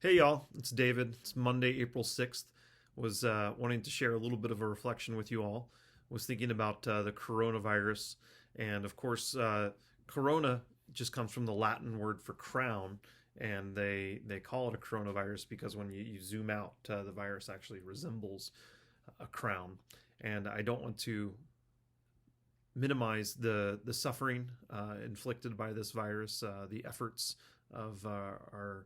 Hey y'all, it's David. It's Monday, April 6th. Was wanting to share a little bit of a reflection with you all. Was thinking about the coronavirus, and of course, corona just comes from the Latin word for crown, and they call it a coronavirus because when you zoom out, the virus actually resembles a crown. And I don't want to minimize the suffering inflicted by this virus, the efforts of our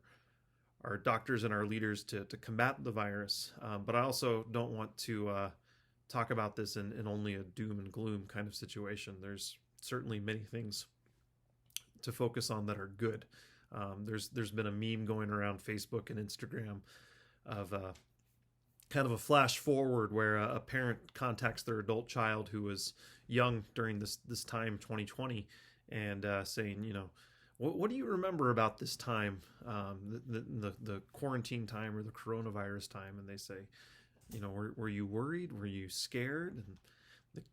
doctors and our leaders to combat the virus. But I also don't want to talk about this in only a doom and gloom kind of situation. There's certainly many things to focus on that are good. There's been a meme going around Facebook and Instagram of kind of a flash forward where a parent contacts their adult child who was young during this time 2020 and saying, what do you remember about this time, the quarantine time or the coronavirus time? And they say, were you worried? Were you scared? And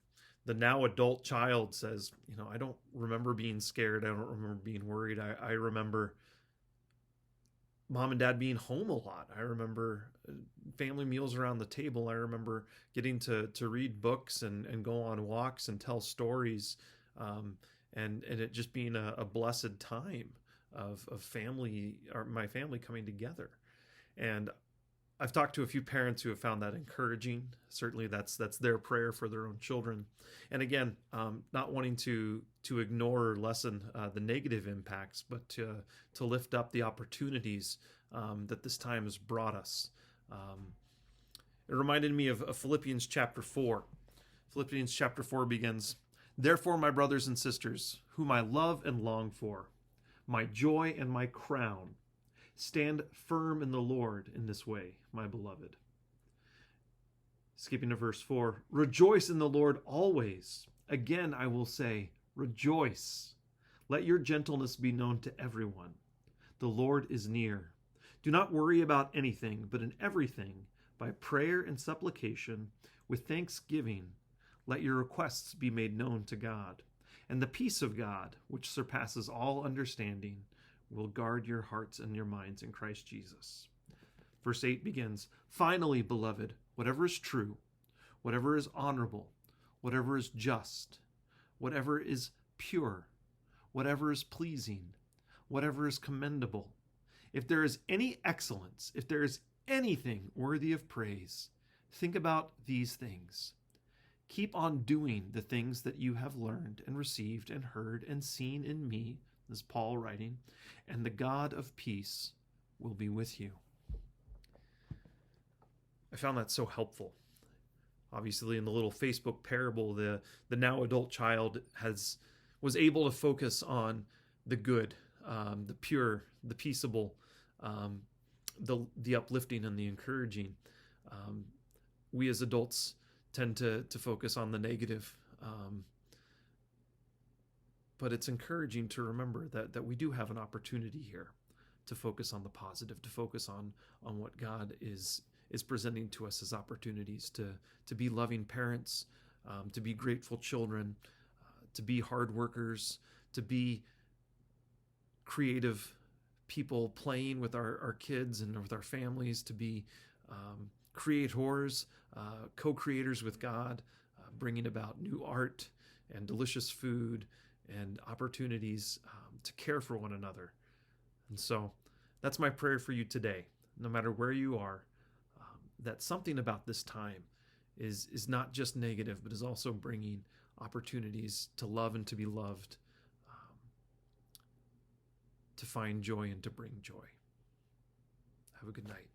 the now adult child says, I don't remember being scared. I don't remember being worried. I remember mom and dad being home a lot. I remember family meals around the table. I remember getting to read books and go on walks and tell stories. And it just being a blessed time of family, or my family coming together. And I've talked to a few parents who have found that encouraging. Certainly that's their prayer for their own children. And again, not wanting to ignore or lessen the negative impacts, but to lift up the opportunities that this time has brought us. It reminded me of Philippians chapter 4. Philippians chapter 4 begins, "Therefore, my brothers and sisters, whom I love and long for, my joy and my crown, stand firm in the Lord in this way, my beloved." Skipping to verse 4, "Rejoice in the Lord always. Again, I will say, rejoice. Let your gentleness be known to everyone. The Lord is near. Do not worry about anything, but in everything, by prayer and supplication, with thanksgiving, let your requests be made known to God. And the peace of God, which surpasses all understanding, will guard your hearts and your minds in Christ Jesus." Verse 8 begins, "Finally, beloved, whatever is true, whatever is honorable, whatever is just, whatever is pure, whatever is pleasing, whatever is commendable, if there is any excellence, if there is anything worthy of praise, think about these things. Keep on doing the things that you have learned and received and heard and seen in me," this is Paul writing, "and the God of peace will be with you." I found that so helpful. Obviously, in the little Facebook parable, the now adult child was able to focus on the good, the pure, the peaceable, the uplifting and the encouraging. We as adults tend to focus on the negative. But it's encouraging to remember that we do have an opportunity here to focus on the positive, to focus on what God is presenting to us as opportunities to be loving parents, to be grateful children, to be hard workers, to be creative people playing with our kids and with our families, to be creators, co-creators with God, bringing about new art and delicious food and opportunities to care for one another. And so that's my prayer for you today, no matter where you are, that something about this time is not just negative, but is also bringing opportunities to love and to be loved, to find joy and to bring joy. Have a good night.